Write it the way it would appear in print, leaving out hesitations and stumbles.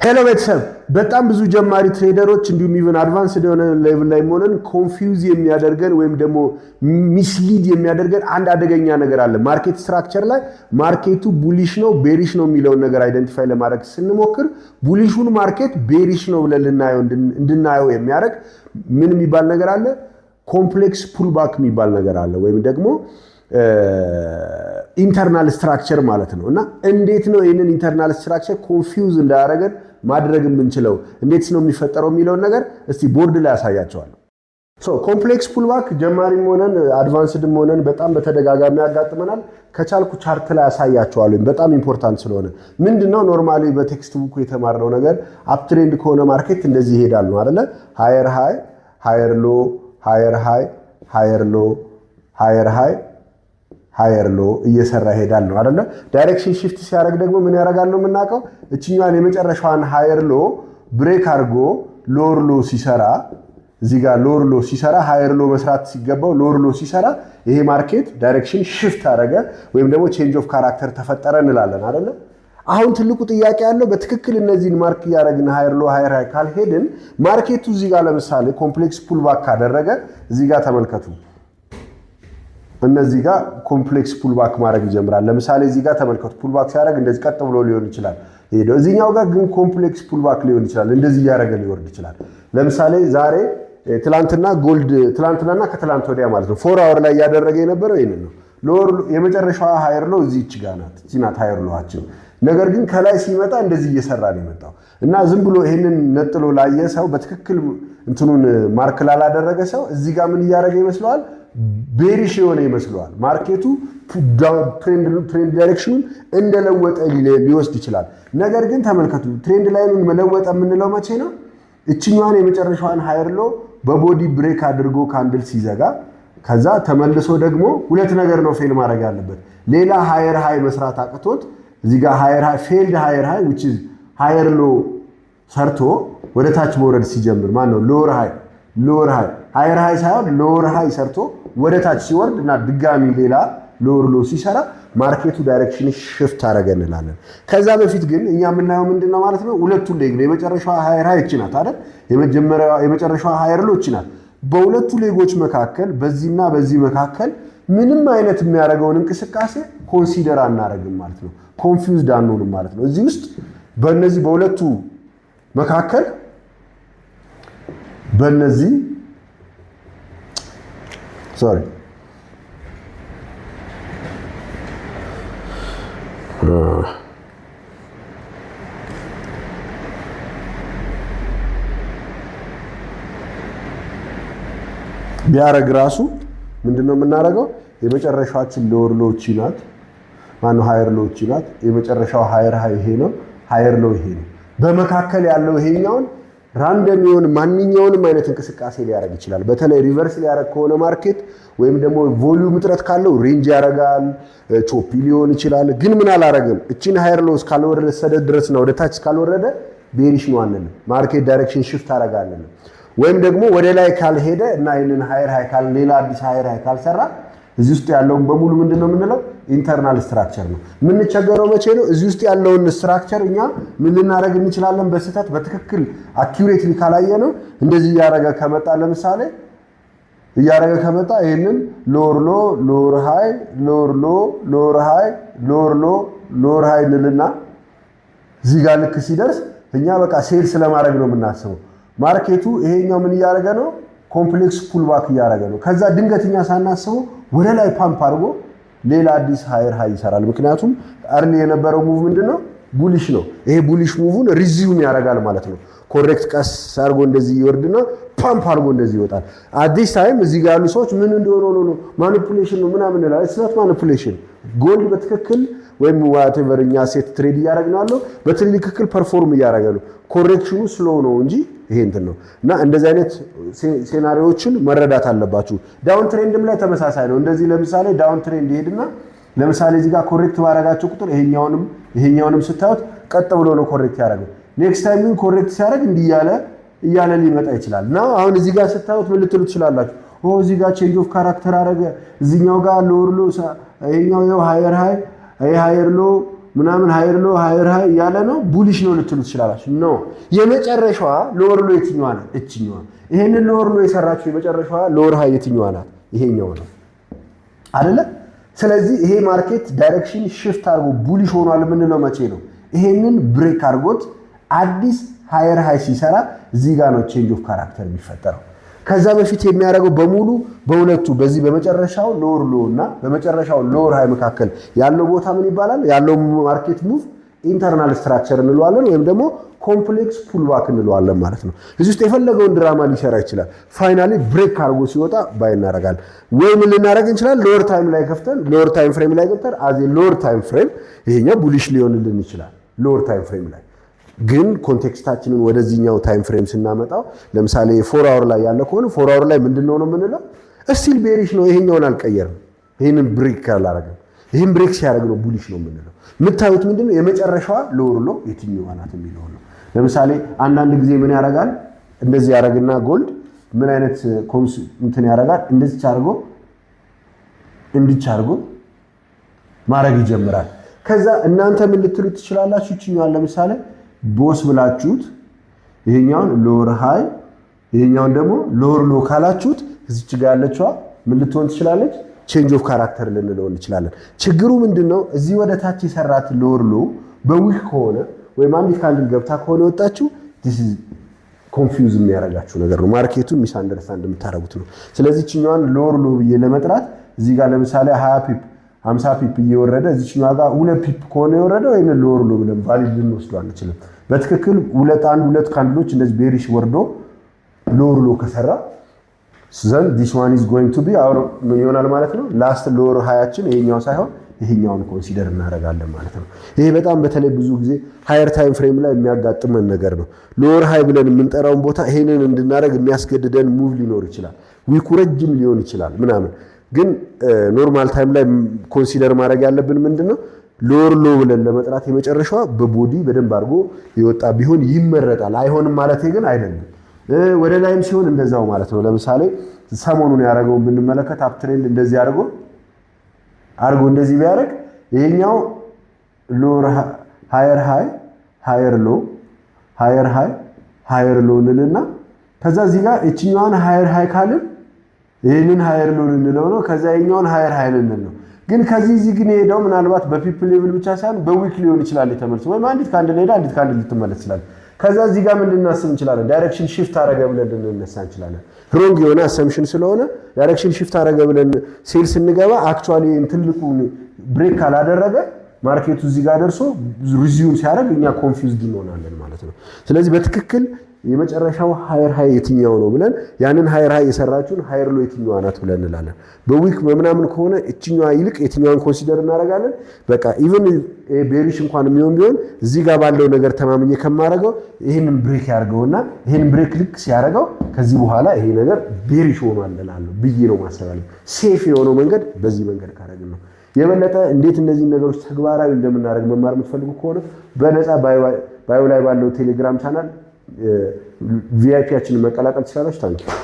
ሄሎ ቤተሰብ በጣም ብዙ ጀማሪ ትሬደሮች እንዲሁም ኢቭን አድቫንስድ የሆነ ሌቭል ላይ ሆነን ኮንፊውዝ የሚያደርገን ወይም ደግሞ ሚስሊድ የሚያደርገን አንድ አደገኛ ነገር አለ። ማርኬት ስትራክቸር ላይ ማርኬቱ ቡሊሽ ነው ቤሪሽ ነው የሚለውን ነገር አይደንቲፋይ ለማድረግ ስንሞክር ቡሊሹን ማርኬት ቤሪሽ ነው ብለን እንድናየው የሚያደርግ ምን የሚባል ነገር አለ? ኮምፕሌክስ ፑልባክ የሚባል ነገር አለ ወይም ደግሞ ኢንተርናል ስትራክቸር ማለት ነው። እና እንዴት ነው ይሄንን ኢንተርናል ስትራክቸር ኮንፊውዝ እንዳያደርገን ማድረግ የምንችለው እንዴት ነው የሚፈጠረው የሚለውን ነገር እስቲ ቦርድ ላይ ያሳያቸዋለሁ። ኮምፕሌክስ ፑልባክ ጀማሪም ሆነን አድቫንስድም ሆነን በጣም በተደጋጋሚ ያጋጥመናል። ከቻልኩ ቻርት ላይ ያሳያቸዋለሁ በጣም ኢምፖርታንት ስለሆነ። ምንድነው ኖርማሊ በቴክስት ቡኩ የተማርነው ነገር አፕ ትሬንድ ከሆነ ማርኬት እንደዚህ ይሄዳል ነው አይደለ? ሃየር ሃይ ሃየር ሎ ሃየር ሃይ ሃየር ሎ ሃየር ሃይ ሃየር ሎ እየሰራ ይሄዳል ነው አይደለ? ዳይሬክሽን shift ሲያደርግ ደግሞ ምን ያደርጋል ነው የምናውቀው? እቺኛን የመጨረሻዋን ሃየር ሎ ብሬክ አድርጎ ሎወር ሎ ሲሰራ እዚህ ጋር ሎወር ሎ ሲሰራ ሃየር ሎ መስራት ሲገባው ሎወር ሎ ሲሰራ ይሄ ማርኬት ዳይሬክሽን shift አደረገ ወይም ደግሞ ቼንጅ ኦፍ ካራክተር ተፈጠረ እንላለን አይደለ? አሁን ትልቁ ጥያቄ ያለው በትክክል እነዚህን ማርክ ያደረግን ሃየር ሎ ሃየር ሃይ ካልሄድን ማርኬቱ እዚህ ጋር ለምሳሌ ኮምፕሌክስ ፑልባክ ካደረገ እዚህ ጋር ተመልከቱ። እነዚህ ጋር ኮምፕሌክስ ፑልባክ ማድረግ ይጀምራል። ለምሳሌ እዚህ ጋር ተመልከቱ ፑልባክ ሲያደርግ እንደዚህ ቀጥ ብሎ ሊሆን ይችላል ሄደው እዚህኛው ጋር ግን ኮምፕሌክስ ፑልባክ ሊሆን ይችላል እንደዚህ ያደረገ ሊወርድ ይችላል። ለምሳሌ ዛሬ ትላንትና ጎልድ ትላንትናና ከትላንት ወዲያ ማለት ነው 4 አወር ላይ ያደረገ የነበረው ይሄን ነው። ሎር የመጨረሻዋ ሃየር ሎ እዚህች ጋር ናት። እዚህ ናት ሃየር ሎአችን። ነገር ግን ከላይ ሲመጣ እንደዚህ እየሰራ ነው የመጣው እና ዝም ብሎ ይሄንን ነጥሎ ላየ ሰው በትክክል እንትኑን ማርክ ላላደረገ ሰው እዚህ ጋር ምን እያደረገ ይመስለዋል? ቤሪሽ የሆነ ይመስለዋል። ማርኬቱ ትሬንድ ዳይሬክሽኑን እንደለወጠ ሊወስድ ይችላል። ነገር ግን ተመልከቱ ትሬንድ ላይኑን መለወጥ የምንለው መቼ ነው? እችኛዋን የመጨረሻዋን ሃየር ሎ በቦዲ ብሬክ አድርጎ ካንድል ሲዘጋ ከዛ ተመልሶ ደግሞ ሁለት ነገር ነው ፌል ማድረግ ያለበት። ሌላ ሃየር ሃይ መስራት አቅቶት እዚህ ጋር ሃየር ሃይ ፌልድ ሃየር ሃይ which is ሃየር ሎ ሰርቶ ወደ ታች መውረድ ሲጀምር ማለት ነው ሎወር ሃይ ሃየር ሃይ ሳይሆን ሎወር ሃይ ሰርቶ ወደ ታች ሲወርድ እና ድጋሚ ሌላ ሎወር ሎ ሲሰራ ማርኬቱ ዳይሬክሽን shift አደረገ እንላለን። ከዛ በፊት ግን እኛ የምናየው ምንድነው ማለት ነው? ሁለቱን ሌግ ነው። የመጨረሻዋ ሃየር ሃይ እቺ ናት አይደል? የመጨረሻዋ ሃየር ሎ እቺ ናት። በሁለቱ ሌጎች መካከል በዚህና በዚህ መካከል ምንም አይነት የሚያደርገውን እንቅስቃሴ ኮንሲደር አናደርግም ማለት ነው። ኮንፊውዝድ አንሆንም ማለት ነው። እዚህ ውስጥ በእነዚህ በሁለቱ መካከል በእነዚህ ቢያረግ ራሱ ምንድነው የምናደርገው? የመጨረሻችን ሎወር ሎ እቺ ናት ማነው ሃየር ሎ እቺ ናት። የመጨረሻው ሃየር ሃይ ይሄ ነው። ሃየር ሎ ይሄ ነው። በመካከል ያለው ይሄኛውን ራንደም የሆነ ማንኛውንም አይነት እንቅስቃሴ ሊያደርግ ይችላል። በተለይ ሪቨርስ ሊያደርግ ከሆነ ማርኬት ወይም ደግሞ ቮሊዩም እጥረት ካለው ሬንጅ ያደርጋል፣ ቾፒ ሊሆን ይችላል። ግን ምን አላረግም እቺን ሃየር ሎ እስካልወረደ ድረስ ነው ወደ ታች እስካልወረደ ቤሪሽ ነው አንልም። ማርኬት ዳይሬክሽን shift አደርጋለን። ወይም ደግሞ ወደ ላይ ካልሄደ እና ይሄንን ሃየር ሃይ ካል ሌላ አዲስ ሃየር ሃይ ካልሰራ እዚህ ውስጥ ያለውን በሙሉ ምንድነው የምንለው? ኢንተርናል ስትራክቸር ነው። የምንቸገረው መቼ ነው? እዚህ ውስጥ ያለውን ስትራክቸር እኛ ምን ልናደርግ እንችላለን? በስህተት በትክክል አኪዩሬትሊ ካላየ ነው እንደዚህ ያረጋ ከመጣ ለምሳሌ እያረጋ ከመጣ ይሄንን ሎወር ሎ ሎወር ሃይ ሎወር ሎ ሎወር ሃይ ሎወር ሎ ሎወር ሃይ ንልና እዚህ ጋር ልክ ሲደርስ እኛ በቃ ሴልስ ለማድረግ ነው የምናስበው። ማርኬቱ ይሄኛው ምን እያረጋ ነው? ኮምፕሌክስ ፑልባክ እያረጋ ነው። ከዛ ድንገትኛ ሳናስበው ወደ ላይ ፓምፕ አድርጎ ሌላ አዲስ ሃየር ሃይ ይሰራል። ምክንያቱም አርሊ የነበረው ሙቭ ምንድነው? ቡሊሽ ነው። ይሄ ቡሊሽ ሙቭን ሪዚዩም ያደርጋል ማለት ነው። ኮሬክት ቀስ አድርጎ እንደዚህ ይወርድና ፓምፕ አድርጎ እንደዚህ ይወጣል። አዲስ ታይም እዚህ ጋር ያሉ ሰዎች ምን እንደሆነ ነው ማኒፑሌሽን ነው ምናምን ይላል። ስናት ማኒፑሌሽን ጎልድ በትክክል ወይም ዋትኤቨር እኛ ሴት ትሬድ እያደረግን ያለው በትክክል ፐርፎርም እያደረገ ነው። ኮሬክሽኑ ስሎው ነው እንጂ ይሄ እንትን ነው። እና እንደዚህ አይነት ሴናሪዎችን መረዳት አለባችሁ። ዳውን ትሬንድም ላይ ተመሳሳይ ነው። እንደዚህ ለምሳሌ ዳውን ትሬንድ ይሄድና ለምሳሌ እዚህ ጋር ኮሬክት ባረጋችሁ ቁጥር ይሄኛውንም ስታዩት ቀጥ ብሎ ነው ኮሬክት ያደርገው። ኔክስት ታይም ግን ኮሬክት ሲያደርግ እንዲህ እያለ ሊመጣ ይችላል። እና አሁን እዚህ ጋር ስታዩት ምን ልትሉ ትችላላችሁ? እዚህ ጋር ቼንጅ ኦፍ ካራክተር አደረገ፣ እዚህኛው ጋር ሎወር ሎ ይሄኛው ሃየር ሃይ ሃየር ሎ ምናምን ሃየር ሎ ሃየር ሃይ ያለ ነው ቡሊሽ ነው ልትሉ ትችላላችሁ። ኖ የመጨረሻዋ ሎወር ሎ የትኛዋ ናት? እችኛዋ። ይሄንን ሎወር ሎ የሰራችሁ የመጨረሻዋ ሎወር ሃይ የትኛዋ ናት? ይሄኛው ነው አይደለ? ስለዚህ ይሄ ማርኬት ዳይሬክሽን ሽፍት አድርጎ ቡሊሽ ሆኗል የምንለው መቼ ነው? ይሄንን ብሬክ አድርጎት አዲስ ሃየር ሃይ ሲሰራ እዚህ ጋር ነው ቼንጅ ኦፍ ካራክተር የሚፈጠረው። ከዛ በፊት የሚያደርገው በሙሉ በሁለቱ በዚህ በመጨረሻው ሎወር ሎ እና በመጨረሻው ሎወር ሃይ መካከል ያለው ቦታ ምን ይባላል? ያለው ማርኬት ሙቭ ኢንተርናል ስትራክቸር እንለዋለን ወይም ደግሞ ኮምፕሌክስ ፑልባክ እንለዋለን ማለት ነው። እዚህ ውስጥ የፈለገውን ድራማ ሊሰራ ይችላል። ፋይናሊ ብሬክ አድርጎ ሲወጣ ባይ እናደርጋለን። ወይ ምን ልናደርግ እንችላለን? ሎወር ታይም ላይ ከፍተን ሎወር ታይም ፍሬም ላይ ገብተን አዜ ሎወር ታይም ፍሬም ይሄኛው ቡሊሽ ሊሆንልን ይችላል ሎወር ታይም ፍሬም ላይ። ግን ኮንቴክስታችንን ወደዚህኛው ታይም ፍሬም ስናመጣው ለምሳሌ 4 አወር ላይ ያለ ከሆነ 4 አወር ላይ ምንድነው ነው የምንለው? እስቲል ቤሪሽ ነው። ይሄኛውን አልቀየርም። ይሄንን ብሬክ አላደረግም። ይሄን ብሬክ ሲያደርግ ነው ቡሊሽ ነው የምንለው። የምታዩት ምንድነው የመጨረሻዋ ሎወር ሎ የትኛዋ ናት የሚለው ነው። ለምሳሌ አንዳንድ ጊዜ ምን ያደርጋል? እንደዚህ ያደርግና ጎልድ ምን አይነት እንትን ያደርጋል? እንደዚህ አድርጎ ማድረግ ይጀምራል። ከዛ እናንተ ምን ልትሉት ትችላላችሁ? ይችኛዋን ለምሳሌ ቦስ ብላችሁት ይሄኛውን ሎወር ሃይ ይሄኛውን ደግሞ ሎወር ሎ ካላችሁት እዚች ጋር ያለችዋ ምን ልትሆን ትችላለች? ቼንጅ ኦፍ ካራክተር ልንለው እንችላለን። ችግሩ ምንድነው? እዚህ ወደ ታች የሰራት ሎወር ሎ በዊክ ከሆነ ወይም አንዲት ካንድል ገብታ ከሆነ ወጣችሁ this is confuse የሚያረጋችሁ ነገር ነው። ማርኬቱን ሚስ አንደርስታንድ የምታረጉት ነው። ስለዚህ እቺኛዋን ሎወር ሎ ብዬ ለመጥራት እዚህ ጋር ለምሳሌ 20 ፒፕ 50 ፒፕ እየወረደ እዚህኛዋ ጋር 2 ፒፕ ከሆነ የወረደው ይሄን ሎወር ሎ ብለን ቫሊድ ልንወስደው አንችልም። በትክክል ሁለት ካንድሎች እንደዚህ ቤሪሽ ወርዶ ሎወር ሎ ከሰራ then this one is going to be our ምን ይሆናል ማለት ነው? ላስት ሎወር ሃያችን ይሄኛው ሳይሆን ይሄኛውን ኮንሲደር እናደርጋለን ማለት ነው። ይሄ በጣም በተለይ ብዙ ጊዜ ሃየር ታይም ፍሬም ላይ የሚያጋጥመን ነገር ነው። ሎወር ሃይ ብለን የምንጠራውን ቦታ ይሄንን እንድናደርግ የሚያስገድደን ሙቭ ሊኖር ይችላል። ዊኩ ረጅም ሊሆን ይችላል ምናምን። ግን ኖርማል ታይም ላይ ኮንሲደር ማድረግ ያለብን ምንድነው? ሎወር ሎ ብለን ለመጥራት የመጨረሻዋ በቦዲ በደንብ አድርጎ ይወጣ ቢሆን ይመረጣል። አይሆንም ማለት ግን አይደለም። ወደ ላይም ሲሆን እንደዛው ማለት ነው። ለምሳሌ ሰሞኑን ያደረገውን ብንመለከት አፕ ትሬንድ እንደዚህ አድርጎ እንደዚህ ቢያደርግ ይሄኛው ሎወር ሃየር ሃይ ሃየር ሎ ሃየር ሃይ ሃየር ሎ እንልና ከዛ እዚህ ጋር እቺኛዋን ሃየር ሃይ ካልን ይሄንን ሃየር ሎ እንለው ነው። ከዛ ይሄኛውን ሃየር ሃይ እንለው። ግን ከዚህ እዚህ ግን ሄደው ምናልባት በፒፕል ሌቭል ብቻ ሳይሆን በዊክ ሊሆን ይችላል የተመለሰው ወይም አንዲት ካንድል ሄዳ አንዲት ካንድል ልትመለስ ይችላል። ከዛ እዚህ ጋር ምን ልናስብ እንችላለን? ዳይሬክሽን ሽፍት አደረገ ብለን ልንነሳ እንችላለን። ሮንግ የሆነ አሰምሽን ስለሆነ ዳይሬክሽን ሽፍት አደረገ ብለን ሴል ስንገባ አክቹአሊ ትልቁ ብሬክ ካላደረገ ማርኬቱ እዚህ ጋር ደርሶ ሪዚዩም ሲያደርግ እኛ ኮንፊውዝድ እንሆናለን ማለት ነው። ስለዚህ በትክክል የመጨረሻው ሃየር ሃይ የትኛው ነው ብለን ያንን ሃየር ሃይ የሰራችውን ሃየር ሎ የትኛዋ ናት ብለን እንላለን። በዊክ በምናምን ከሆነ እችኛዋ ይልቅ የትኛዋን ኮንሲደር እናደርጋለን። በቃ ኢቭን ቤሪሽ እንኳን የሚሆን ቢሆን እዚህ ጋር ባለው ነገር ተማምኜ ከማረገው ይሄንን ብሬክ ያርገውና ይሄንን ብሬክ ልክ ሲያረጋው ከዚህ በኋላ ይሄ ነገር ቤሪሽ ሆኗል እላለሁ ብዬ ነው ማሰባለሁ። ሴፍ የሆነው መንገድ በዚህ መንገድ ካረግን ነው። የበለጠ እንዴት እነዚህ ነገሮች ተግባራዊ እንደምናደርግ መማር የምትፈልጉ ከሆነ በነፃ ባዮ ላይ ባለው ቴሌግራም ቻናል ቪአይፒያችንን መቀላቀል ትችላላችሁ። ታንኪ